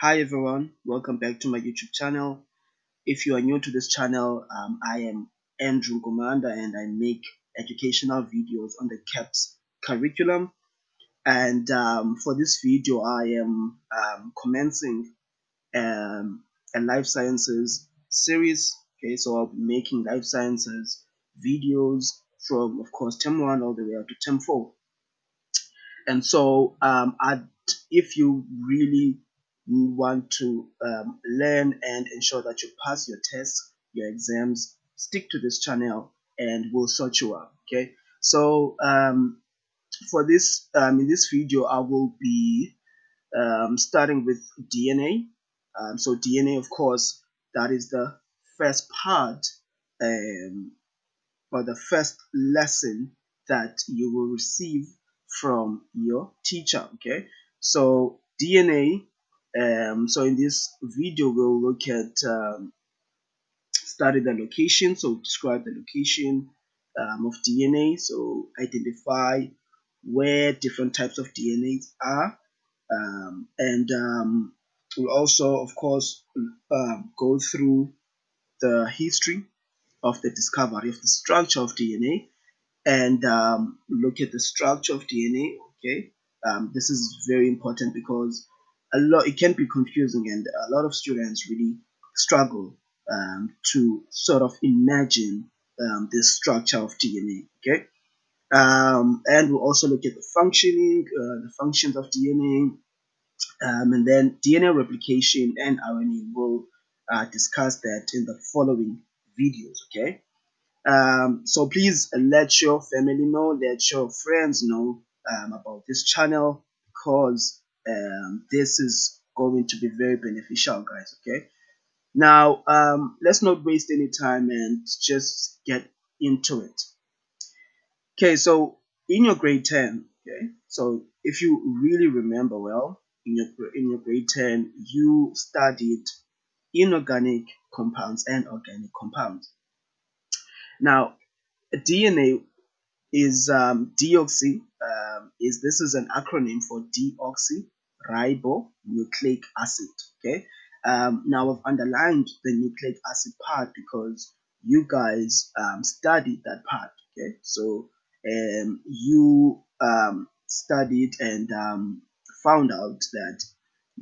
Hi everyone, welcome back to my YouTube channel. If you are new to this channel, I am Andrew Gomanda and I make educational videos on the CAPS curriculum. And for this video, I am commencing um, a life sciences series. Okay, so I'll be making life sciences videos from, of course, term 1 all the way up to term 4. And so, if you really want to learn and ensure that you pass your tests, your exams, stick to this channel and we'll sort you out. Okay. So, for this, in this video, I will be starting with DNA. So DNA, of course, that is the first part um, or the first lesson that you will receive from your teacher. Okay, so DNA. So in this video, we'll look at study the location. So describe the location of DNA. So identify where different types of DNAs are, and we'll also, of course, go through the history of the discovery of the structure of DNA and look at the structure of DNA. Okay, this is very important because it can be confusing, and a lot of students really struggle to sort of imagine the structure of DNA. Okay, and we'll also look at the the functions of DNA, and then DNA replication and RNA. We'll discuss that in the following videos. Okay. So please let your family know, let your friends know about this channel because this is going to be very beneficial, guys. Okay. Now, let's not waste any time and just get into it. Okay. So in your grade 10, okay. So if you really remember well, in your grade 10, you studied inorganic compounds and organic compounds. Now, DNA is deoxy. This is an acronym for deoxyribonucleic acid. Okay. Now I've underlined the nucleic acid part because you guys studied that part. Okay. So you studied and found out that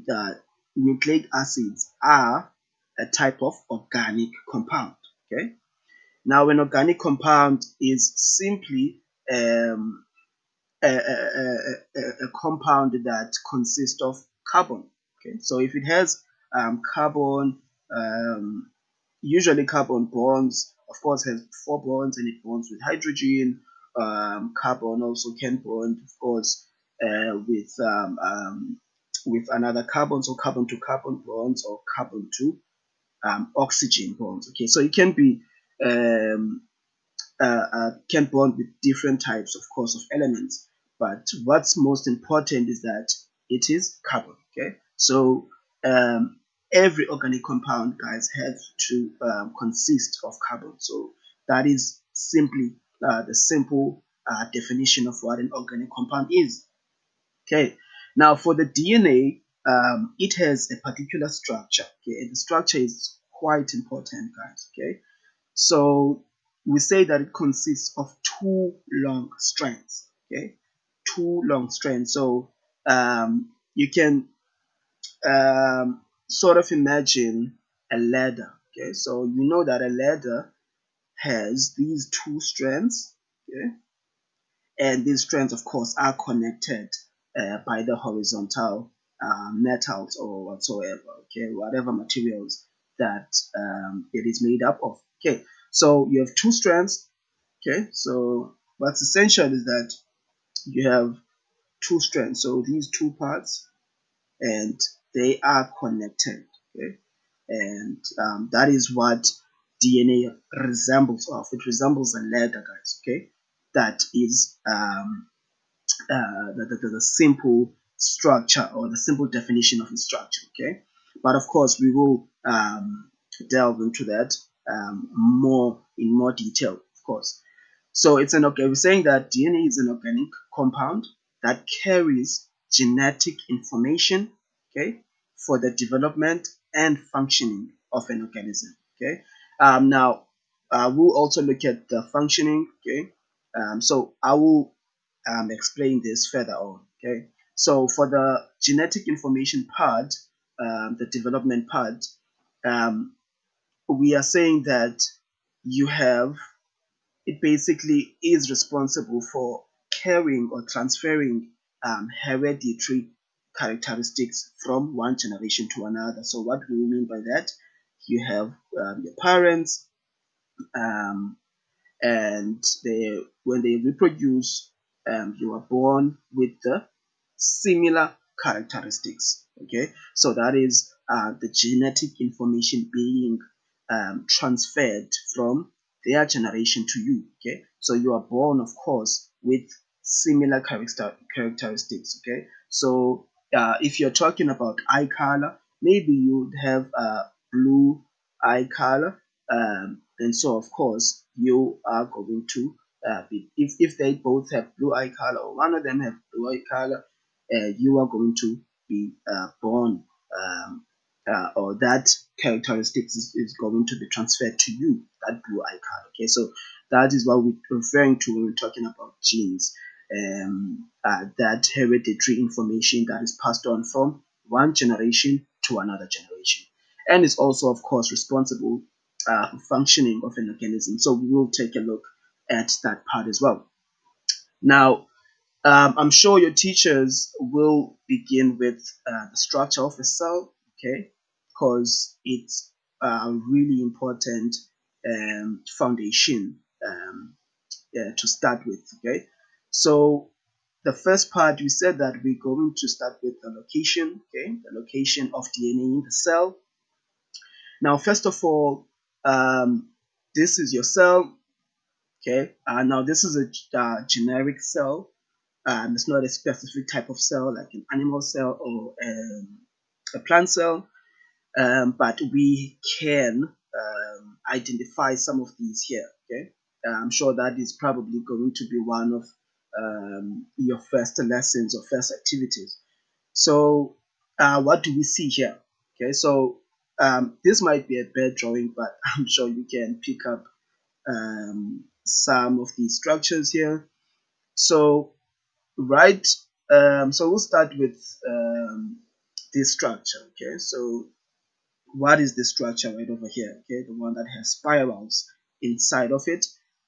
the nucleic acids are a type of organic compound. Okay. Now, an organic compound is simply um, a compound that consists of carbon. Okay, so if it has carbon, usually carbon bonds, of course, has 4 bonds and it bonds with hydrogen. Carbon also can bond, of course, with another carbon, so carbon to carbon bonds or carbon to oxygen bonds. Okay, so it can be um, can bond with different types, of course, of elements. But what's most important is that it is carbon. Okay, so every organic compound, guys, has to consist of carbon. So that is simply the simple definition of what an organic compound is. Okay, now for the DNA, it has a particular structure. Okay, and the structure is quite important, guys. Okay, so we say that it consists of two long strands. Okay, two long strands. So you can sort of imagine a ladder. Okay, so you know that a ladder has these two strands. Okay, and these strands, of course, are connected by the horizontal metals or whatsoever. Okay, whatever materials that it is made up of. Okay, so you have two strands. Okay, so what's essential is that you have two strands, so these two parts, and they are connected. Okay, and that is what DNA resembles of. It resembles a ladder, guys. Okay, that is the simple structure or the simple definition of a structure. Okay, but of course we will delve into that in more detail, of course. So it's we're saying that DNA is an organic compound that carries genetic information, okay, for the development and functioning of an organism. Okay. Now we'll also look at the functioning. Okay. So I will explain this further on. Okay. So for the genetic information part, the development part, um, we are saying that you have it basically is responsible for carrying or transferring hereditary characteristics from one generation to another. So what do we mean by that? You have your parents, um, and when they reproduce, you are born with the similar characteristics. Okay, so that is the genetic information being transferred from their generation to you. Okay, so you are born, of course, with similar characteristics. Okay, so if you're talking about eye color, maybe you'd have a blue eye color, and so of course you are going to be, if they both have blue eye color or one of them have blue eye color, you are going to be born, or that characteristics is going to be transferred to you, that blue eye color. Okay, so that is what we're referring to when we're talking about genes, that hereditary information that is passed on from one generation to another generation, and is also of course responsible for functioning of an organism. So we will take a look at that part as well. Now, I'm sure your teachers will begin with the structure of a cell, okay, because it's a really important foundation to start with, okay. So the first part, we said that we're going to start with the location, okay, the location of DNA in the cell. Now, first of all, this is your cell, okay. Now, this is a generic cell. It's not a specific type of cell like an animal cell or a plant cell, but we can identify some of these here. Okay, I'm sure that is probably going to be one of your first lessons or first activities. So, what do we see here? Okay, so this might be a bad drawing, but I'm sure you can pick up some of these structures here. So, right, so we'll start with this structure. Okay, so what is this structure right over here? Okay, the one that has spirals inside of it.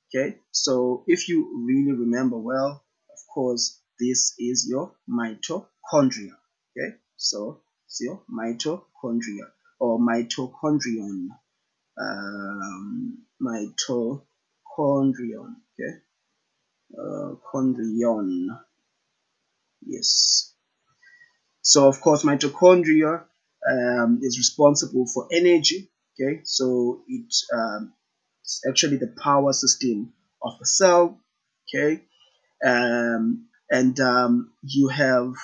Okay, so if you really remember well, of course, this is your mitochondria. Okay, so it's your mitochondria or mitochondrion. Mitochondrion. Okay, chondrion. Yes. So of course, mitochondria is responsible for energy. Okay, so it's actually the power system of a cell. Okay, and you have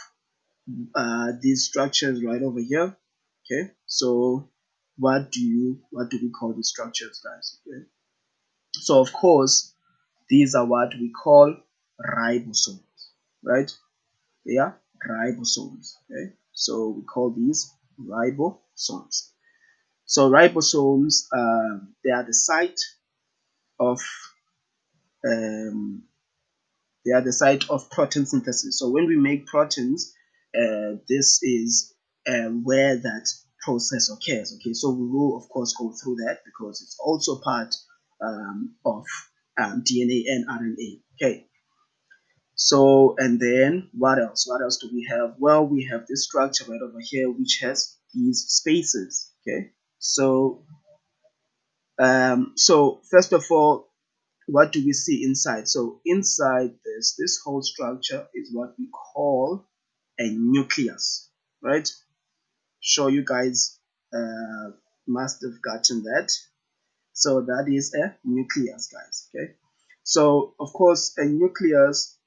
these structures right over here. Okay, so what do we call these structures, guys? Okay, so of course, these are what we call ribosomes, right? They are ribosomes. Okay, so we call these ribosomes. So ribosomes, they are the site of um, protein synthesis. So when we make proteins, this is where that process occurs. Okay, so we will of course go through that because it's also part of DNA and RNA. Okay, so, and then what else? What else do we have? Well, we have this structure right over here, which has these spaces. Okay. So first of all, what do we see inside? So inside this whole structure is what we call a nucleus, right? Sure, you guys must have gotten that. So that is a nucleus, guys. Okay. So of course, a nucleus,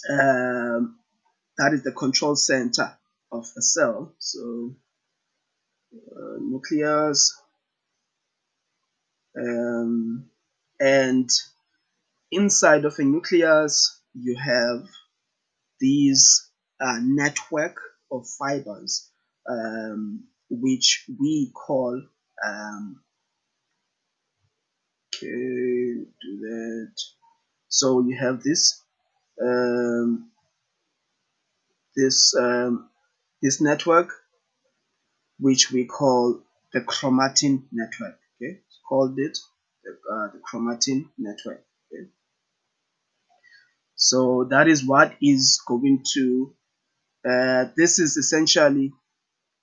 that is the control center of a cell. So nucleus, and inside of a nucleus you have these network of fibers, which we call okay, do that. So you have um, this this network which we call the chromatin network. Okay, it's called the chromatin network. Okay, so that is what is going to. This is essentially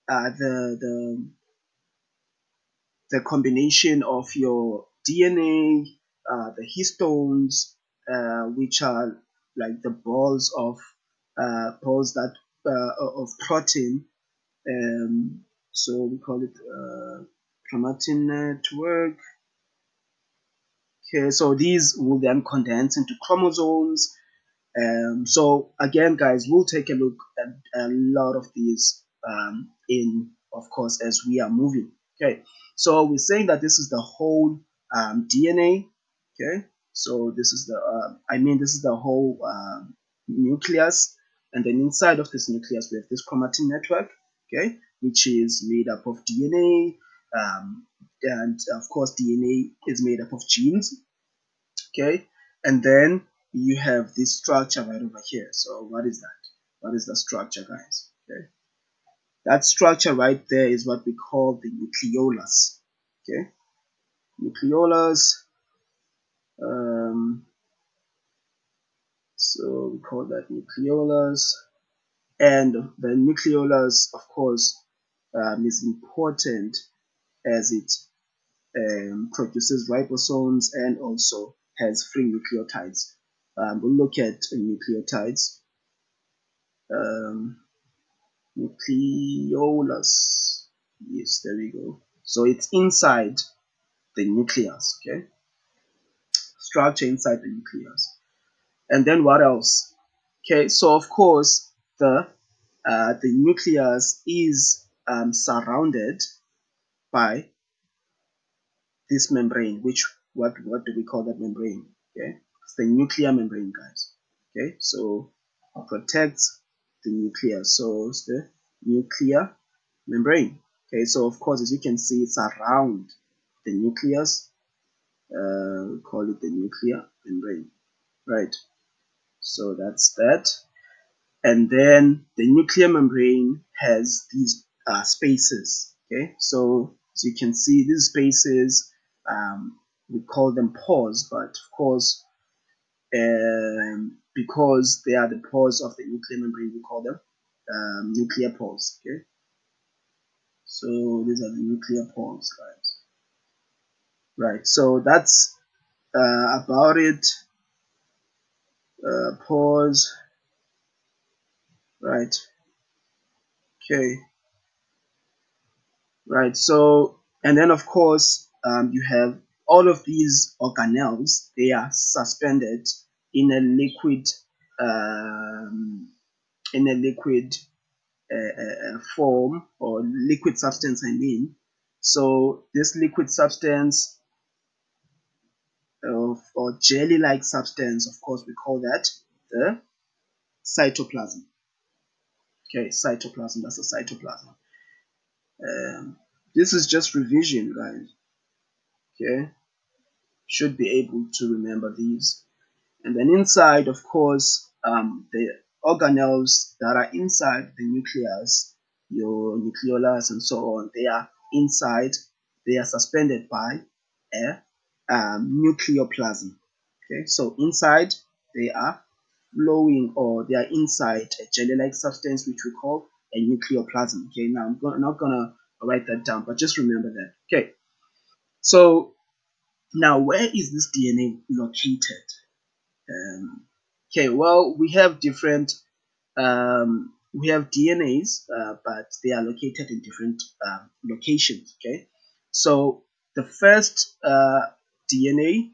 the combination of your DNA, the histones, which are like the balls that of protein. So we call it chromatin network. Okay, so these will then condense into chromosomes. So again, guys, we'll take a look at a lot of these of course, as we are moving. Okay, so we're saying that this is the whole DNA. Okay, so this is this is the whole nucleus, and then inside of this nucleus we have this chromatin network. Okay, which is made up of DNA, and of course DNA is made up of genes. Okay, and then you have this structure right over here. So what is that? What is the structure, guys? Okay, that structure right there is what we call the nucleolus. Okay, nucleolus. So we call that nucleolus, and the nucleolus, of course, is important as it produces ribosomes and also has free nucleotides. We'll look at nucleotides. Nucleolus. Yes, there we go. So it's inside the nucleus. Okay, structure inside the nucleus. And then what else? Okay, so of course the nucleus is surrounded by this membrane, which what do we call that membrane? Okay, it's the nuclear membrane, guys. Okay, so protects the nucleus. So it's the nuclear membrane. Okay, so of course, as you can see, it's around the nucleus. We call it the nuclear membrane, right? So that's that. And then the nuclear membrane has these spaces. Okay, so as you can see, these spaces, we call them pores, but of course, because they are the pores of the nuclear membrane, we call them nuclear pores. Okay, so these are the nuclear pores, guys. Right, so that's about it. Pause. Right. Okay. Right. So, and then of course, you have all of these organelles. They are suspended in a liquid, um, in a liquid form or liquid substance. I mean, so this liquid substance or jelly-like substance, of course, we call that the cytoplasm. Okay, cytoplasm. That's the cytoplasm. This is just revision, guys. Okay, should be able to remember these. And then inside, of course, the organelles that are inside the nucleus, your nucleolus and so on, they are inside, they are suspended by a nucleoplasm. Okay, so inside they are flowing, or they are inside a jelly-like substance which we call a nucleoplasm. Okay, now I'm not gonna write that down, but just remember that. Okay, so now where is this DNA located? Okay, well, we have DNAs, but they are located in different locations. Okay, so the first DNA,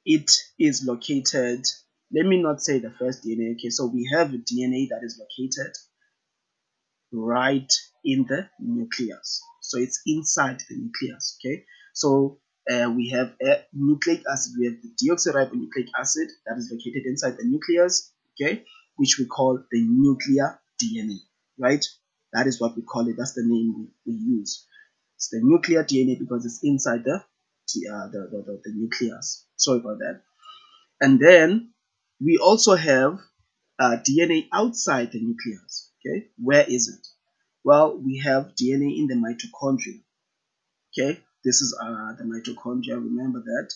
it is located. Let me not say the first DNA. Okay, so we have a DNA that is located right in the nucleus. So it's inside the nucleus. Okay, so we have a nucleic acid. We have the deoxyribonucleic acid that is located inside the nucleus. Okay, which we call the nuclear DNA, right? That is what we call it. That's the name we use. It's the nuclear DNA because it's inside the nucleus. Sorry about that. And then we also have DNA outside the nucleus. Okay, where is it? Well, we have DNA in the mitochondria. Okay, this is the mitochondria. Remember that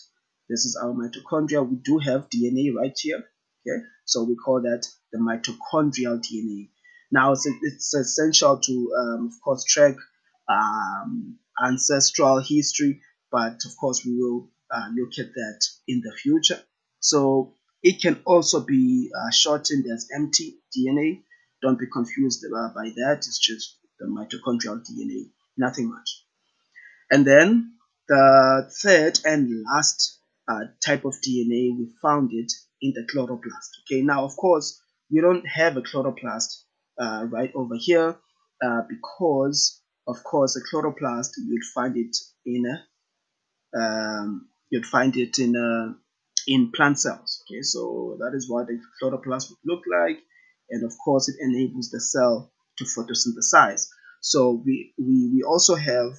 this is our mitochondria. We do have DNA right here. Okay, so we call that the mitochondrial DNA. Now it's essential to of course track ancestral history, but of course we will look at that in the future. So it can also be shortened as mtDNA. Don't be confused by that. It's just the mitochondrial DNA, nothing much. And then the third and last type of DNA, we found it in the chloroplast. Okay, now of course we don't have a chloroplast right over here because of course a chloroplast you'd find it in in plant cells. Okay, so that is what a chloroplast would look like, and of course it enables the cell to photosynthesize. So we also have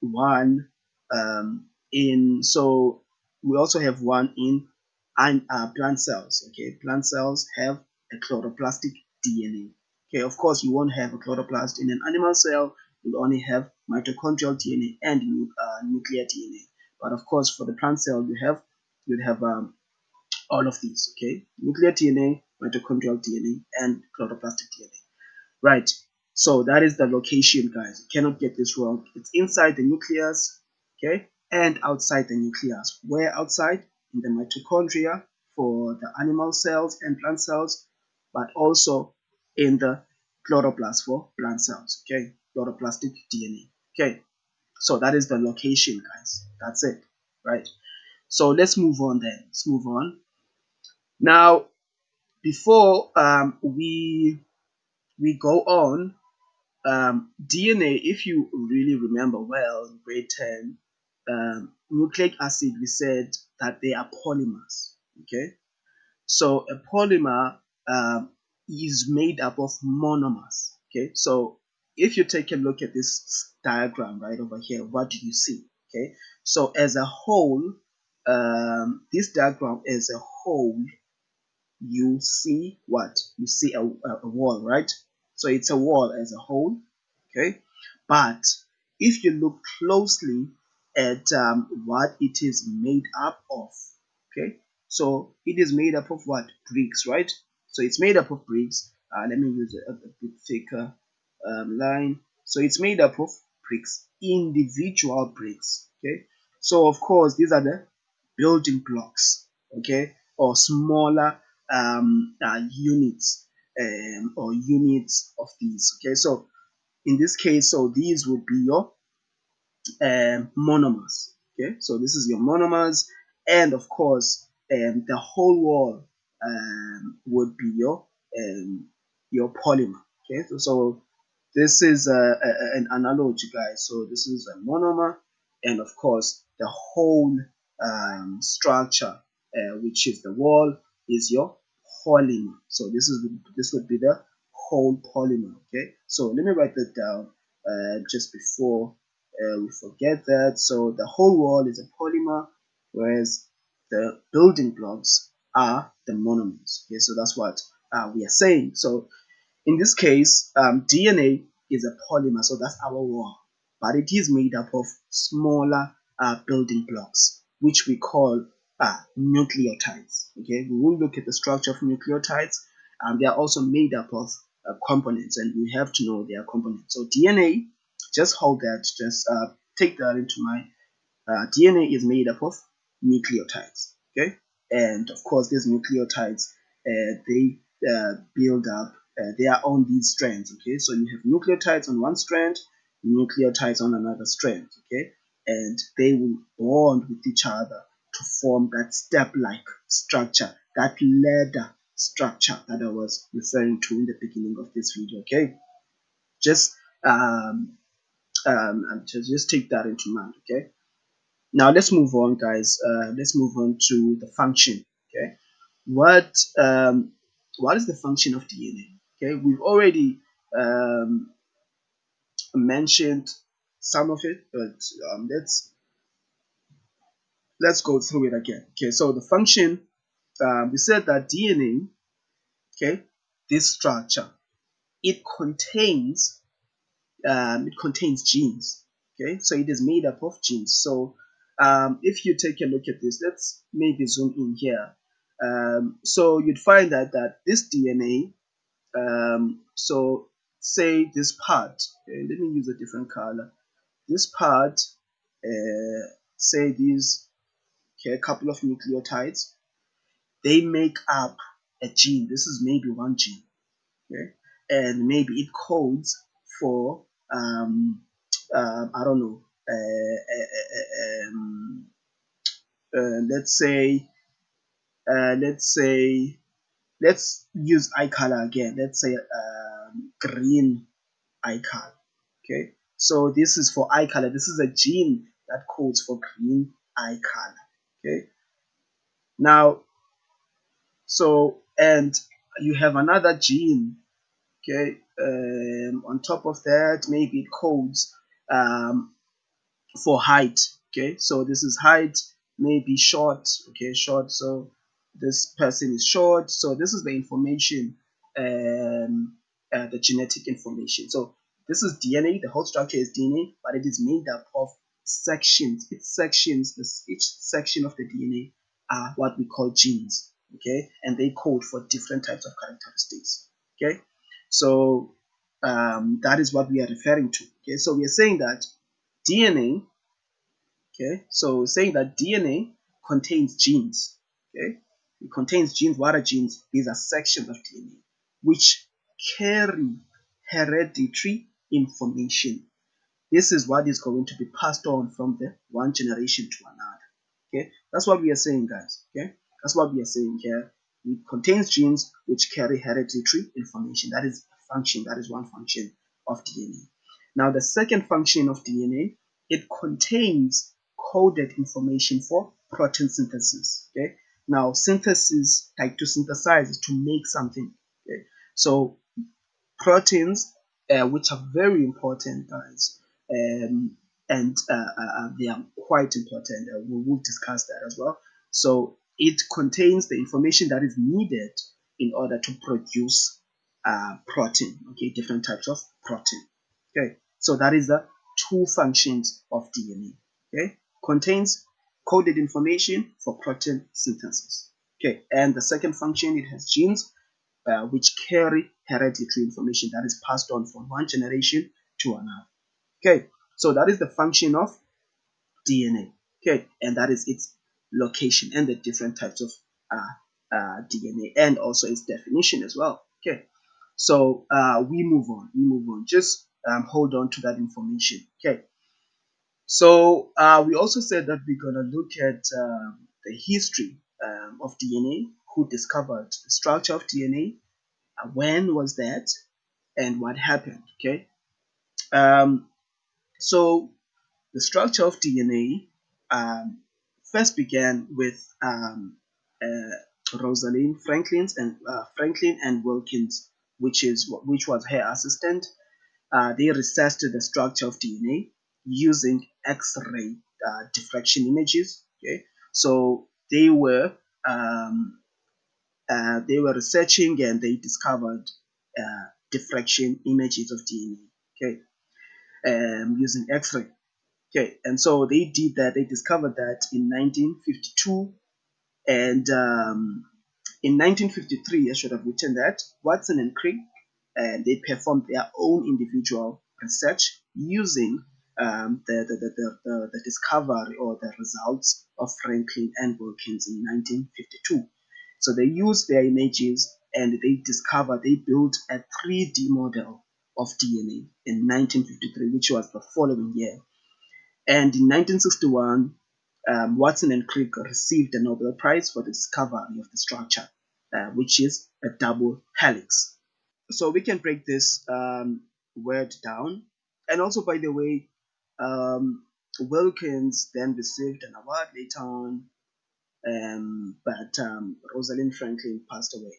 one in so we also have one in plant cells. Okay, plant cells have a chloroplastic DNA. Okay, of course you won't have a chloroplast in an animal cell. You'll only have mitochondrial DNA and nuclear DNA. But of course, for the plant cell, you'd have all of these. Okay, nuclear DNA, mitochondrial DNA, and chloroplastic DNA. Right. So that is the location, guys. You cannot get this wrong. It's inside the nucleus, okay, and outside the nucleus. Where outside? In the mitochondria for the animal cells and plant cells, but also in the chloroplast for plant cells, okay, chloroplastic DNA. Okay, so that is the location, guys. That's it, right? So let's move on then. Let's move on. Now, before we go on, DNA, if you really remember well, in grade 10, nucleic acid, we said that they are polymers. Okay, so a polymer is made up of monomers. Okay, so if you take a look at this diagram right over here, what do you see? Okay, so as a whole, this diagram as a whole, you see what? You see a wall, right? So it's a wall as a whole, okay? But if you look closely at what it is made up of, okay? So it is made up of what? Bricks, right? So it's made up of bricks. Let me use a bit thicker line. So it's made up of bricks, individual bricks, okay? So of course, these are the building blocks, okay, or smaller units or units of these. Okay, so in this case, so these would be your monomers. Okay, so this is your monomers, and of course, the whole wall would be your polymer. Okay, so this is an analogy, guys. So this is a monomer, and of course, the whole structure, which is the wall, is your polymer. So this would be the whole polymer. Okay, so let me write that down just before we forget that. So the whole wall is a polymer, whereas the building blocks are the monomers. Okay, so that's what we are saying. So in this case, DNA is a polymer, so that's our wall, but it is made up of smaller building blocks, which we call nucleotides. Okay, we will look at the structure of nucleotides. They are also made up of components, and we have to know their components. So DNA, just hold that, just take that into mind. DNA is made up of nucleotides. Okay, and of course, these nucleotides they build up. They are on these strands. Okay, so you have nucleotides on one strand, nucleotides on another strand. Okay, and they will bond with each other to form that step-like structure, that ladder structure that I was referring to in the beginning of this video. Okay, just just take that into mind. Okay. Now let's move on, guys. Let's move on to the function. Okay, what is the function of DNA? Okay, we've already mentioned some of it, but let's go through it again. Okay, so the function, we said that DNA, okay, this structure, it contains genes. Okay, so it is made up of genes. So if you take a look at this, let's maybe zoom in here. So you'd find that this DNA, so say this part, okay, let me use a different color. This part, say these, okay, a couple of nucleotides, they make up a gene. This is maybe one gene, okay, and maybe it codes for I don't know, um, let's say let's use eye color again. Let's say green eye color. Okay, so this is for eye color. This is a gene that codes for green eye color. Okay, now so and you have another gene. Okay, on top of that, maybe it codes um, for height. Okay, so this is height, maybe short. Okay, short. So this person is short. So this is the information, the genetic information. So this is DNA. The whole structure is DNA, but it is made up of sections. Its sections. Each section of the DNA are what we call genes. Okay, and they code for different types of characteristics. Okay, so that is what we are referring to. Okay, so we are saying that DNA, okay, so saying that DNA contains genes, okay, it contains genes. What are genes? These are sections of DNA which carry hereditary information. This is what is going to be passed on from the one generation to another. Okay, that's what we are saying, guys. Okay, that's what we are saying here. It contains genes which carry hereditary information. That is a function. That is one function of DNA. Now, the second function of DNA, it contains coded information for protein synthesis. Okay, now synthesis, like to synthesize, is to make something. Okay, so proteins, which are very important, guys, and they are quite important. We will discuss that as well. So it contains the information that is needed in order to produce protein. Okay, different types of protein. Okay, so that is the two functions of DNA. Okay, contains coded information for protein synthesis. Okay, and the second function, it has genes which carry hereditary information that is passed on from one generation to another. Okay, so that is the function of DNA. Okay, and that is its location and the different types of DNA, and also its definition as well. Okay, so we move on. We move on. Just hold on to that information. Okay, so we also said that we're gonna look at the history of DNA, who discovered the structure of DNA, when was that, and what happened. Okay, um, so the structure of DNA first began with Rosalind Franklin and Wilkins, which was her assistant. They researched the structure of DNA using X-ray diffraction images. Okay, so they were researching and they discovered diffraction images of DNA. Okay, using X-ray. Okay, and so they did that. They discovered that in 1952, and in 1953, I should have written that, Watson and Crick, and they performed their own individual research using the discovery or the results of Franklin and Wilkins in 1952. So they used their images and they built a 3D model of DNA in 1953, which was the following year. And in 1961, Watson and Crick received a Nobel Prize for the discovery of the structure, which is a double helix. So we can break this word down. And also, by the way, Wilkins then received an award later on, but Rosalind Franklin passed away.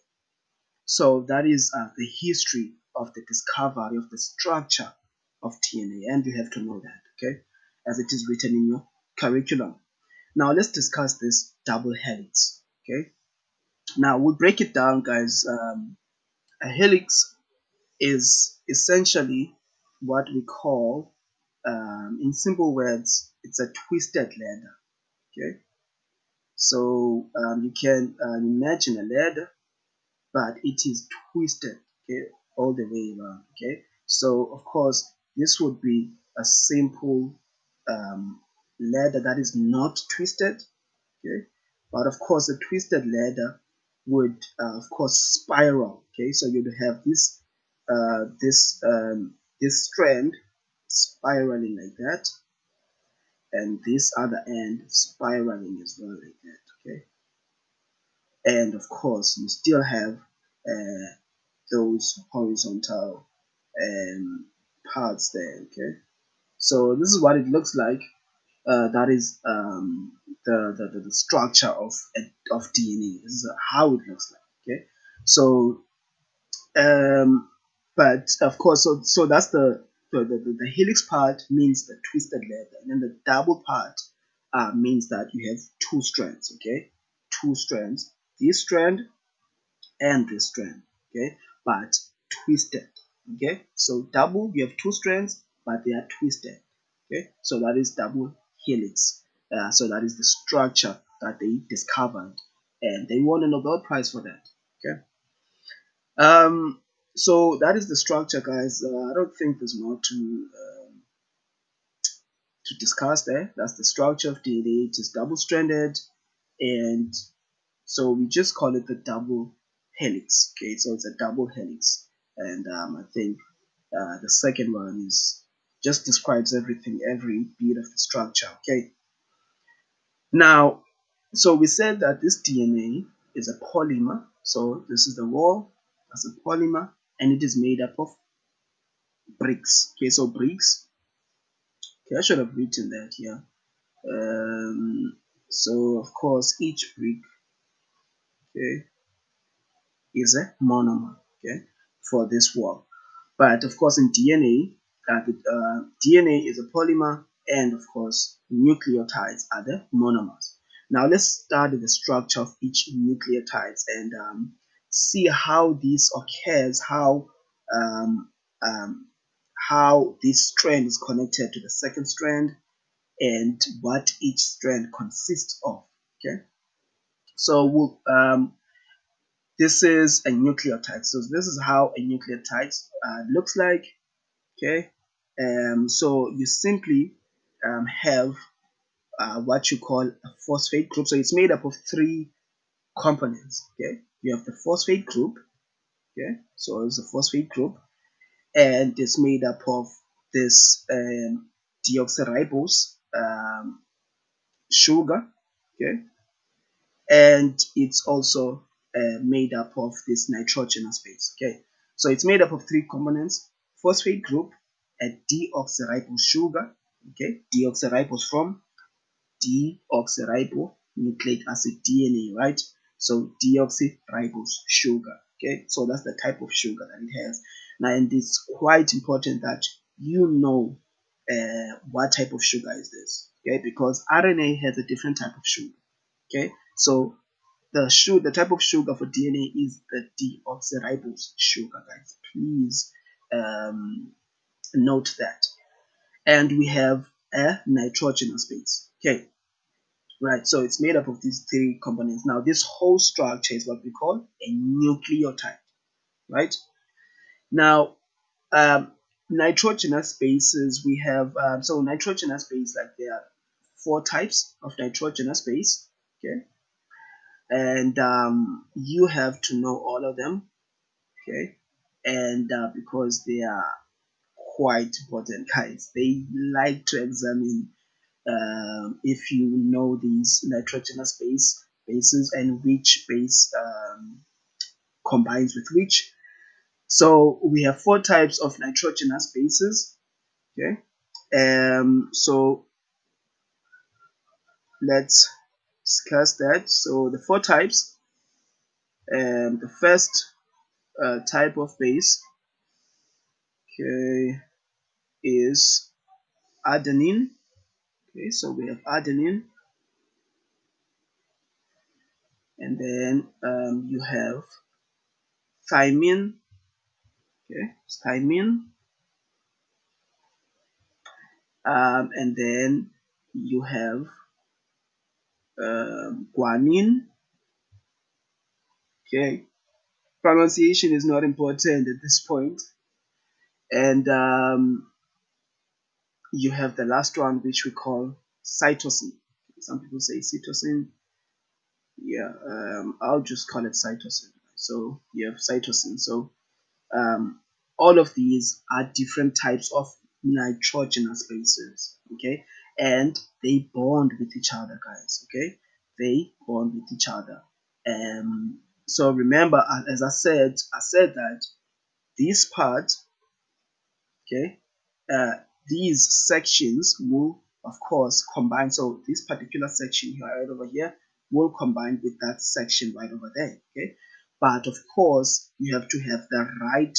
So that is the history of the discovery of the structure of DNA, and you have to know that, okay, as it is written in your curriculum. Now let's discuss this double helix. Okay, now we'll break it down, guys. A helix is essentially what we call, in simple words, it's a twisted ladder. Okay, so you can imagine a ladder, but it is twisted, okay, all the way around. Okay, so of course this would be a simple ladder that is not twisted. Okay, but of course a twisted ladder would of course spiral. Okay, so you'd have this strand spiraling like that, and this other end spiraling as well like that. Okay, and of course you still have those horizontal parts there. Okay, so this is what it looks like. That is the structure of DNA. This is how it looks like. Okay, so but of course, so that's the helix part means the twisted ladder, and then the double part means that you have two strands. Okay, two strands. This strand and this strand. Okay, but twisted. Okay, so double, you have two strands, but they are twisted. Okay, so that is double helix. So that is the structure that they discovered, and they won a Nobel Prize for that. Okay, um, so that is the structure, guys. I don't think there's more to discuss there. That's the structure of DNA. It is double-stranded, and so we just call it the double helix. Okay, so it's a double helix, and I think the second one is just describes everything, every bit of the structure. Okay, now, so we said that this DNA is a polymer. So this is the wall as a polymer, and it is made up of bricks. Okay, so bricks. Okay, I should have written that here. So of course each brick, okay, is a monomer, okay, for this wall. But of course in DNA, DNA is a polymer, and of course nucleotides are the monomers. Now let's study the structure of each nucleotides and see how this occurs, um, um, how this strand is connected to the second strand, and what each strand consists of. Okay, so this is a nucleotide. So this is how a nucleotide looks like. Okay, so you simply have what you call a phosphate group. So it's made up of three components. Okay, you have the phosphate group. Okay, so it's a phosphate group, and it's made up of this deoxyribose sugar. Okay, and it's also made up of this nitrogenous base. Okay, so it's made up of three components: phosphate group, a deoxyribose sugar. Okay, deoxyribose from deoxyribonucleic acid, DNA, right? So deoxyribose sugar. Okay, so that's the type of sugar that it has. Now, and it's quite important that you know what type of sugar is this. Okay, because RNA has a different type of sugar. Okay, so the type of sugar for DNA is the deoxyribose sugar, guys. Please note that. And we have a nitrogenous base. Okay, right. So it's made up of these three components. Now, this whole structure is what we call a nucleotide, right? Now, nitrogenous bases, we have so nitrogenous base, like there are four types of nitrogenous base. Okay, and you have to know all of them. Okay, and because they are quite important, guys, they like to examine if you know these nitrogenous bases and which base combines with which. So we have four types of nitrogenous bases. Okay, so let's discuss that. So the four types. The first type of base, okay, is adenine. Okay, so we have adenine, and then you have thymine. Okay, thymine, and then you have guanine. Okay, pronunciation is not important at this point. And you have the last one, which we call cytosine. Some people say cytosine. Yeah, I'll just call it cytosine. So you have cytosine. So um, all of these are different types of nitrogenous bases. Okay, and they bond with each other, guys. Okay, they bond with each other. So remember, as I said that this part, okay, uh, these sections will of course combine. So this particular section here right over here will combine with that section right over there. Okay, but of course you have to have the right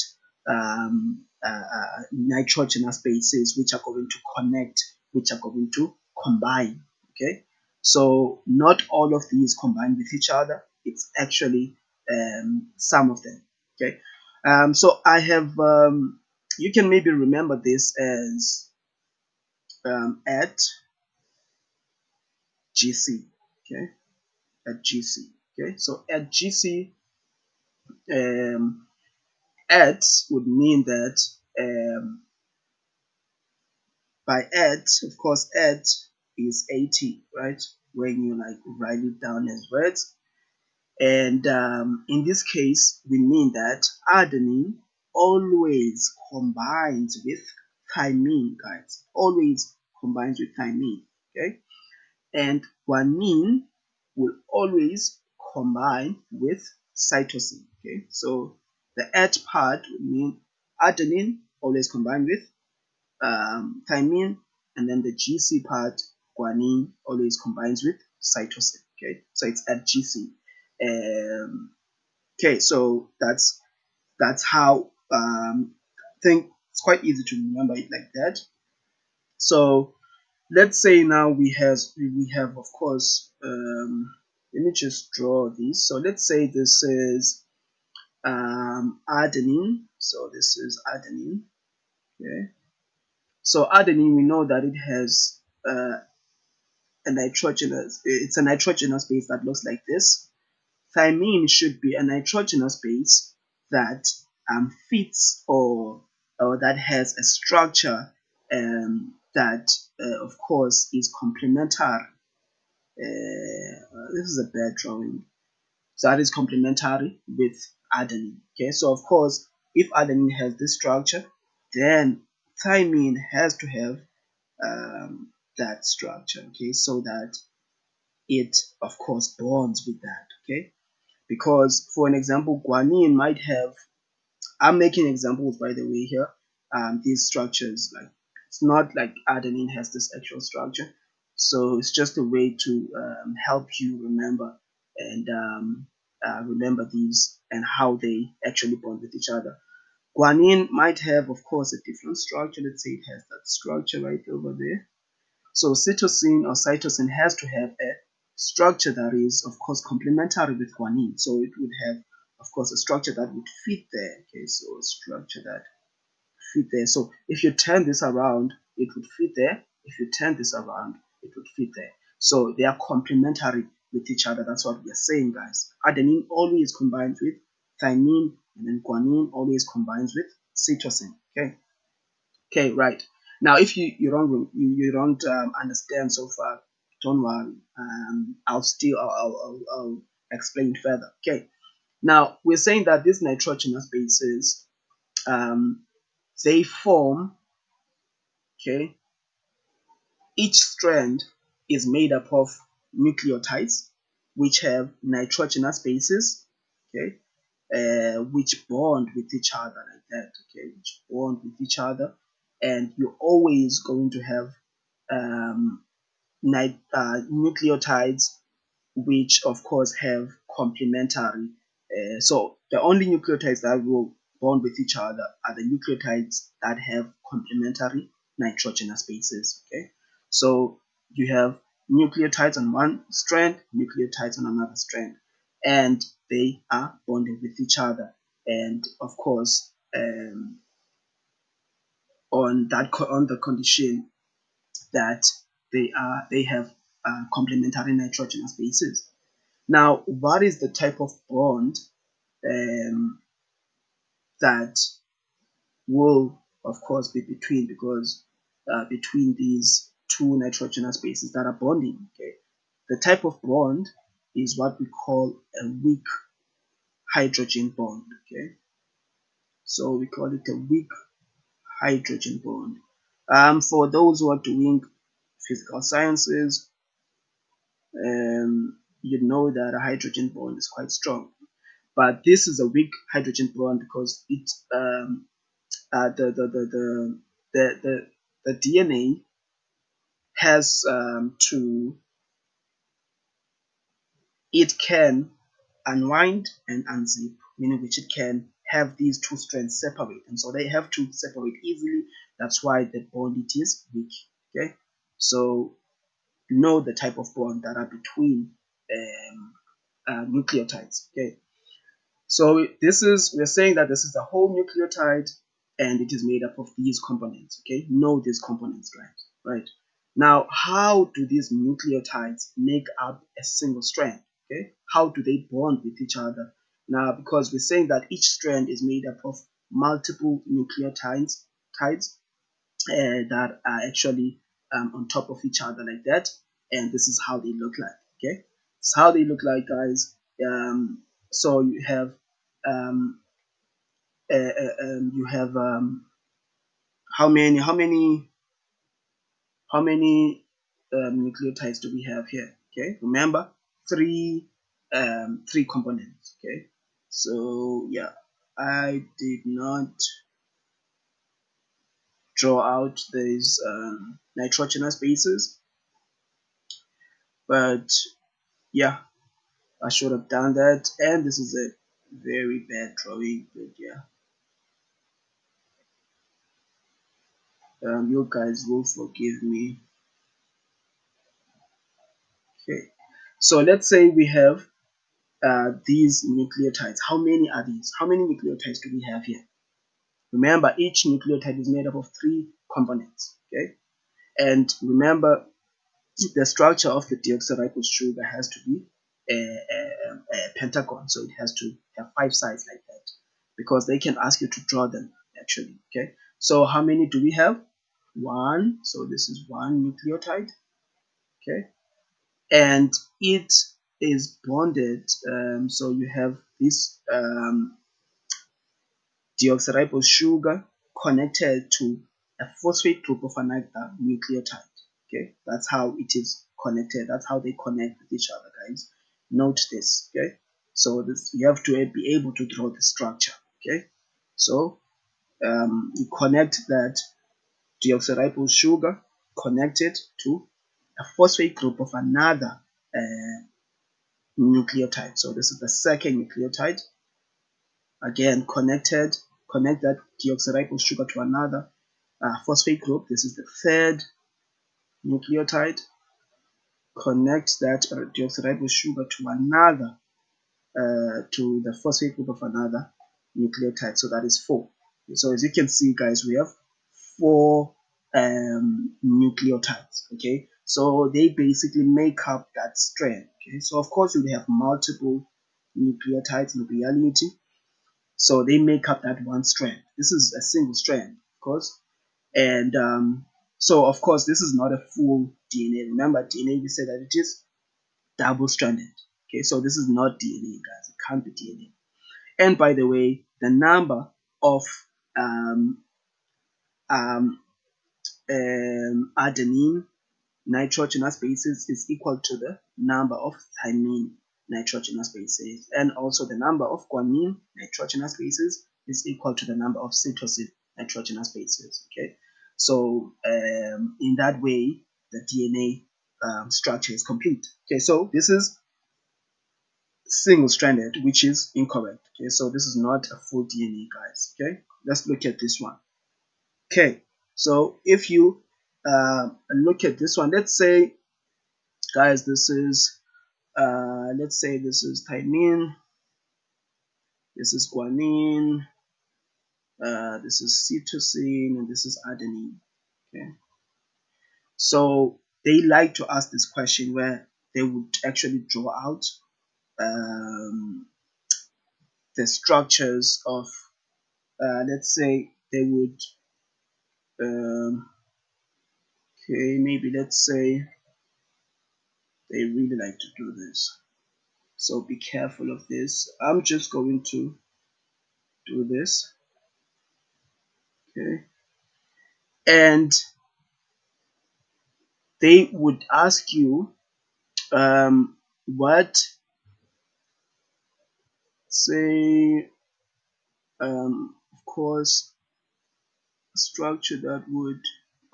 nitrogenous bases which are going to connect, which are going to combine. Okay, so not all of these combine with each other. It's actually some of them. Okay, so I have you can maybe remember this as at GC. Okay, at GC. Okay, so at GC, um, at would mean that by at, of course, at is 80, right? When you like write it down as words. And in this case, we mean that adenine always combines with thymine, guys. Always combines with thymine, okay? And guanine will always combine with cytosine, okay? So the at part would mean adenine always combine with thymine, and then the GC part, guanine, always combines with cytosine, okay? So it's at GC. Okay, so that's how I think it's quite easy to remember it like that. So let's say now we have of course let me just draw this. So let's say this is adenine. So this is adenine. Okay, so adenine, we know that it has it's a nitrogenous base that looks like this. Thymine should be a nitrogenous base that fits or that has a structure that, of course, is complementary. This is a bad drawing. So that is complementary with adenine. Okay, so of course, if adenine has this structure, then thymine has to have that structure. Okay, so that it, of course, bonds with that. Okay, because for an example, guanine might have, I'm making examples by the way here, these structures, like it's not like adenine has this actual structure, so it's just a way to help you remember and remember these and how they actually bond with each other. Guanine might have, of course, a different structure. Let's say it has that structure right over there. So cytosine or cytosine has to have a structure that is, of course, complementary with guanine. So it would have, of course, a structure that would fit there. Okay, so a structure that fit there. So if you turn this around, it would fit there. If you turn this around, it would fit there. So they are complementary with each other. That's what we are saying, guys. Adenine always combines with thymine, and then guanine always combines with cytosine. Okay. Okay, right. Now, if you don't understand so far, don't worry. I'll explain further. Okay. Now we're saying that these nitrogenous bases um, they form. Okay, each strand is made up of nucleotides which have nitrogenous bases. Okay, which bond with each other like that. Okay, which bond with each other, and you're always going to have um, nucleotides which of course have complementary So the only nucleotides that will bond with each other are the nucleotides that have complementary nitrogenous bases. Okay, so you have nucleotides on one strand, nucleotides on another strand, and they are bonding with each other. And of course, on the condition that they have complementary nitrogenous bases. Now, what is the type of bond um, that will, of course, be between, because between these two nitrogenous bases that are bonding? Okay, the type of bond is what we call a weak hydrogen bond. Okay, so we call it a weak hydrogen bond. For those who are doing physical sciences, you know that a hydrogen bond is quite strong, but this is a weak hydrogen bond because it the DNA has to it can unwind and unzip, meaning which it can have these two strands separate, and so they have to separate easily. That's why the bond it is weak. Okay, so know the type of bond that are between nucleotides. Okay, so we're saying that this is a whole nucleotide and it is made up of these components. Okay, know these components, right? Now, how do these nucleotides make up a single strand? Okay, how do they bond with each other? Now, because we're saying that each strand is made up of multiple nucleotides that are actually on top of each other like that, and this is how they look like. Okay, it's how they look like, guys. So you have how many nucleotides do we have here? Okay, remember, three components. Okay, so yeah, I did not draw out these nitrogenous bases, but yeah, I should have done that, and this is a very bad drawing, but yeah, you guys will forgive me. Okay, so let's say we have these nucleotides. How many are these? How many nucleotides do we have here? Remember, each nucleotide is made up of three components. Okay, and remember, the structure of the deoxyribose sugar has to be a pentagon, so it has to have five sides like that, because they can ask you to draw them actually. Okay, so how many do we have? One. So this is one nucleotide. Okay, and it is bonded. So you have this deoxyribose sugar connected to a phosphate group of another nucleotide. Okay, that's how it is connected. That's how they connect with each other, guys. Note this. Okay, so this you have to be able to draw the structure. Okay, so you connect that deoxyribose sugar connected to a phosphate group of another nucleotide. So this is the second nucleotide. Again, connect that deoxyribose sugar to another phosphate group. This is the third nucleotide. Connect that deoxyribose sugar to another to the phosphate group of another nucleotide. So that is four. So as you can see, guys, we have four nucleotides. Okay, so they basically make up that strand. Okay, so of course you have multiple nucleotides in reality, so they make up that one strand. This is a single strand, of course, and so of course this is not a full DNA. Remember, DNA, we said that it is double stranded. Okay, so this is not DNA, guys. It can't be DNA. And by the way, the number of um, um, adenine nitrogenous bases is equal to the number of thymine nitrogenous bases, and also the number of guanine nitrogenous bases is equal to the number of cytosine nitrogenous bases. Okay, so in that way the DNA structure is complete. Okay, so this is single-stranded, which is incorrect. Okay, so this is not a full DNA, guys. Okay, let's look at this one. Okay, so if you look at this one, let's say, guys, this is let's say this is thymine, this is guanine, this is cytosine, and this is adenine. Okay, so they like to ask this question where they would actually draw out the structures of, let's say they would, okay, maybe let's say they really like to do this. So be careful of this. I'm just going to do this. Okay, and they would ask you what, say, of course, structure that would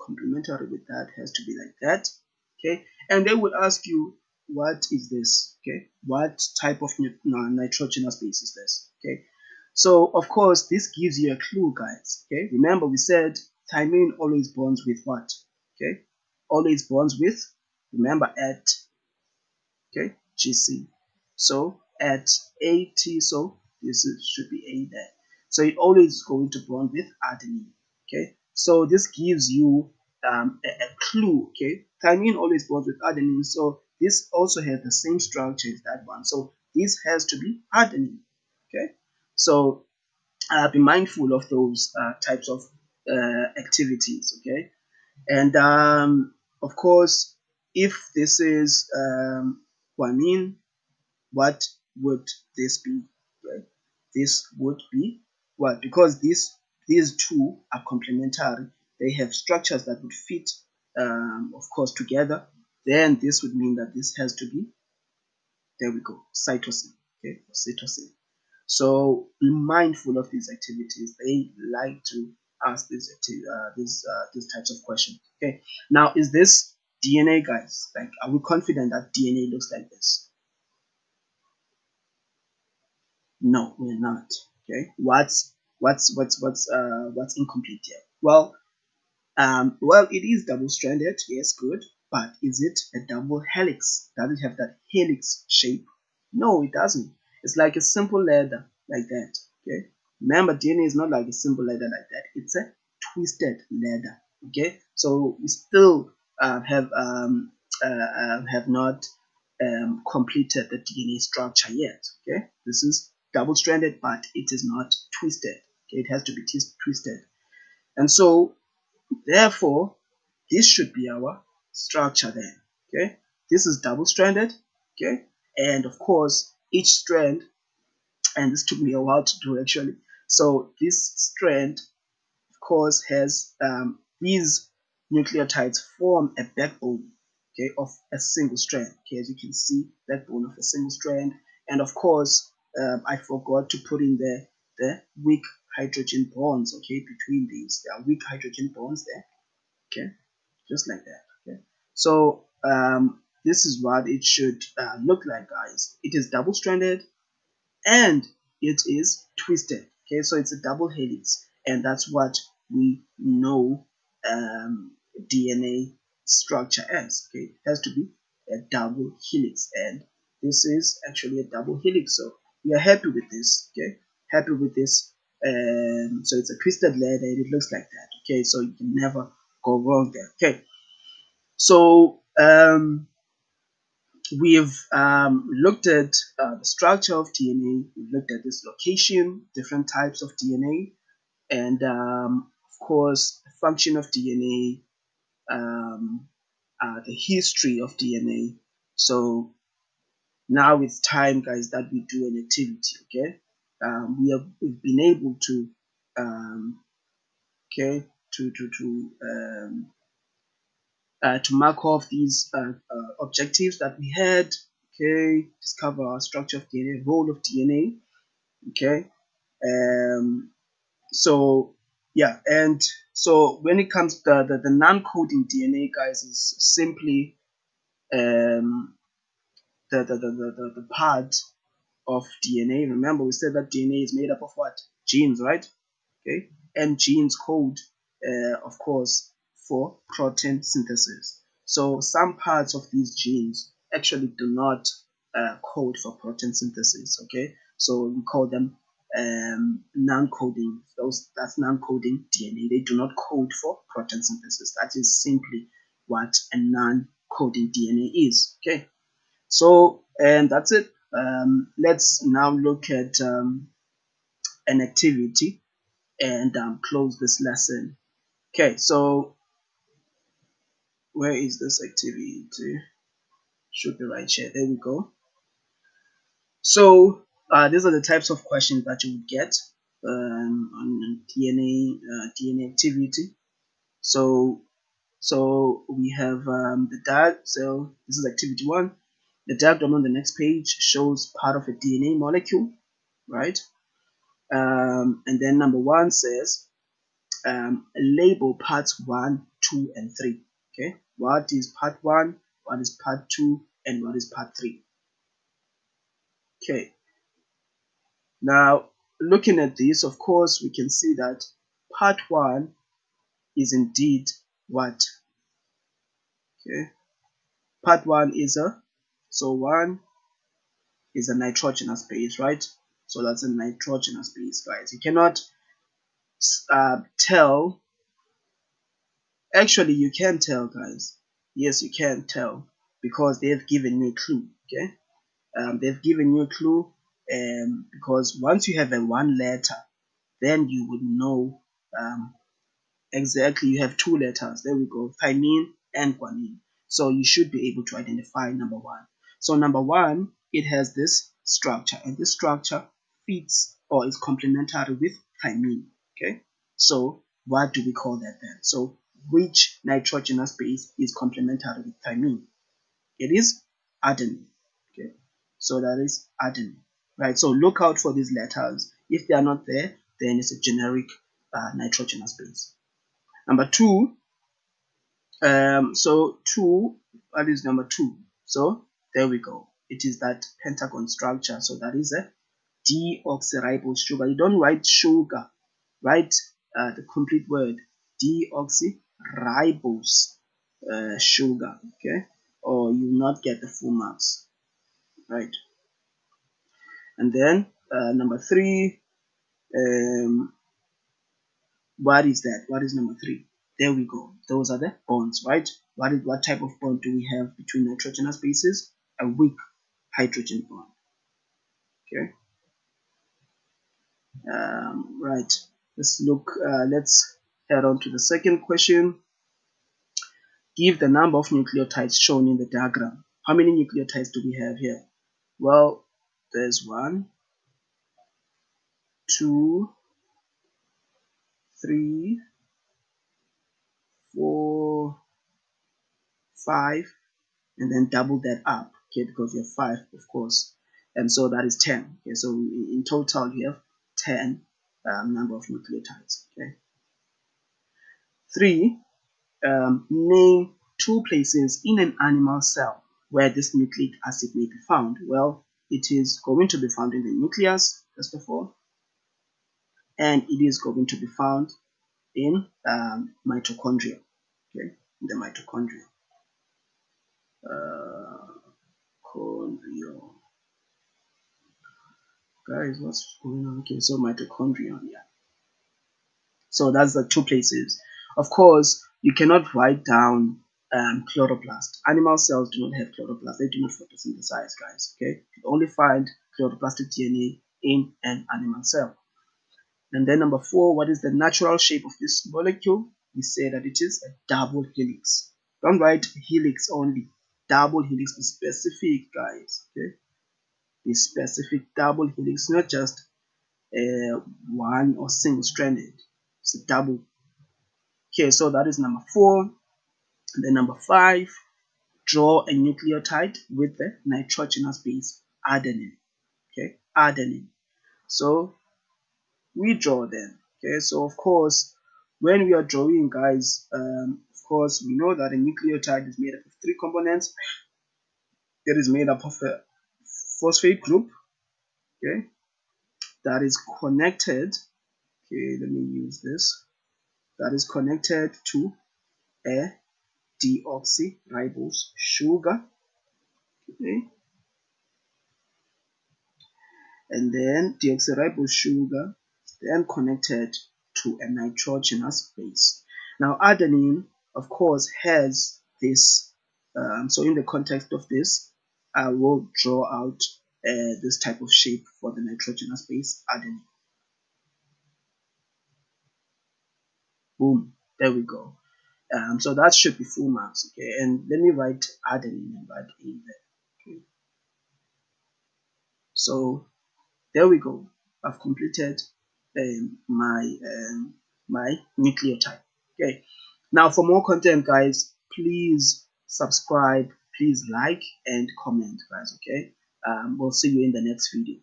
complementary with that has to be like that. Okay, and they would ask you, what is this? Okay, what type of nitrogenous base is this? Okay, so of course this gives you a clue, guys. Okay, remember we said thymine always bonds with what? Okay, always bonds with, remember, at, okay, GC. So at AT, so this should be A there. So it always is going to bond with adenine. Okay, so this gives you a clue. Okay, thymine always bonds with adenine, so this also has the same structure as that one. So this has to be adenine. Okay, so be mindful of those types of activities. Okay, and of course, if this is guanine, what would this be? Right? This would be what? Because these two are complementary. They have structures that would fit, of course, together. Then this would mean that this has to be, there we go, cytosine. Okay, cytosine. So be mindful of these activities. They like to ask these types of questions. Okay. Now, is this DNA, guys? Like, are we confident that DNA looks like this? No, we're not. Okay. What's incomplete here? Well, it is double-stranded. Yes, good. But is it a double helix? Does it have that helix shape? No, it doesn't. It's like a simple ladder like that. Okay. Remember, DNA is not like a simple ladder like that. It's a twisted ladder. Okay. So we still have not completed the DNA structure yet. Okay. This is double-stranded, but it is not twisted. Okay. It has to be twisted. And so therefore, this should be our structure then. Okay, this is double-stranded. Okay, and of course, each strand, and this took me a while to do actually. So this strand, of course, has these nucleotides form a backbone, okay, of a single strand. Okay, as you can see, backbone of a single strand, and of course, I forgot to put in the weak hydrogen bonds. Okay, between these, there are weak hydrogen bonds there. Okay, just like that. Okay, so this is what it should look like, guys. It is double-stranded and it is twisted. Okay, so it's a double helix, and that's what we know DNA structure as. Okay, it has to be a double helix, and this is actually a double helix. So we are happy with this. Okay, happy with this. So it's a twisted ladder, and it looks like that. Okay, so you can never go wrong there. Okay, so we've looked at the structure of DNA, we've looked at this location, different types of DNA, and of course, the function of DNA, the history of DNA. So now it's time, guys, that we do an activity. Okay, we've been able to okay to mark off these objectives that we had. Okay, discover our structure of DNA, role of DNA. Okay, so yeah, and so when it comes to the non-coding DNA, guys, is simply the part of DNA. Remember, we said that DNA is made up of what? Genes, right? Okay, and genes code, of course, for protein synthesis. So some parts of these genes actually do not code for protein synthesis. Okay, so we call them non-coding. That's non-coding DNA. They do not code for protein synthesis. That is simply what a non-coding DNA is. Okay, so and that's it. Let's now look at an activity and close this lesson. Okay, so where is this activity? Should be right here. There we go. So these are the types of questions that you would get on DNA activity. So we have the diagram. So this is activity 1. The diagram on the next page shows part of a DNA molecule, right? And then number 1 says label parts 1, 2, and 3. Okay, what is part 1, what is part 2, and what is part 3? Okay, now looking at this, of course, we can see that part 1 is indeed what? Okay, part 1 is so 1 is a nitrogenous base, right? So that's a nitrogenous base, guys. You cannot tell. Actually, you can tell, guys. Yes, you can tell because they've given you a clue. Okay, they've given you a clue, because once you have a 1 letter, then you would know exactly. You have 2 letters. There we go, thymine and guanine. So you should be able to identify number 1. So number 1, it has this structure, and this structure fits or is complementary with thymine. Okay, so what do we call that then? So which nitrogenous base is complementary with thymine? It is adenine. Okay, so that is adenine, right? So look out for these letters. If they are not there, then it's a generic nitrogenous base. Number 2, so 2, what is number 2? So there we go. It is that pentagon structure. So that is a deoxyribose sugar. You don't write sugar, write the complete word, deoxyribose sugar. Okay, or you will not get the full marks, right? And then number 3, what is that? What is number 3? There we go. Those are the bonds, right? What type of bond do we have between nitrogenous bases? A weak hydrogen bond. Okay. Right. Let's look. Let's head on to the second question. Give the number of nucleotides shown in the diagram. How many nucleotides do we have here? Well, there's 1, 2, 3, 4, 5, and then double that up, okay, because you have 5, of course, and so that is 10. Okay, so in total you have 10 number of nucleotides. Okay. 3, name 2 places in an animal cell where this nucleic acid may be found. Well, it is going to be found in the nucleus, first of all, and it is going to be found in mitochondria. Okay, in the mitochondria. Guys, what's going on? Okay, so mitochondria, yeah. So that's the 2 places. Of course, you cannot write down chloroplast. Animal cells do not have chloroplast. They do not photosynthesize, guys. Okay, you only find chloroplastic DNA in an animal cell. And then number 4, what is the natural shape of this molecule? We say that it is a double helix. Don't write helix only. Double helix. Be specific, guys. Okay, be specific. Double helix, not just one or single stranded. It's a double. Okay, so that is number 4. And then number 5, draw a nucleotide with the nitrogenous base adenine. Okay, adenine. So we draw them. Okay, so of course, when we are drawing, guys, of course, we know that a nucleotide is made up of 3 components. It is made up of a phosphate group, okay, that is connected, okay, let me use this, that is connected to a deoxyribose sugar, okay, and then deoxyribose sugar is then connected to a nitrogenous base. Now adenine, of course, has this, so in the context of this, I will draw out this type of shape for the nitrogenous base, adenine. Boom, there we go. So that should be full marks, okay, and let me write adenine and write in there, okay. So there we go. I've completed my nucleotide. Okay. Now for more content, guys, please subscribe, please like and comment, guys. Okay. We'll see you in the next video.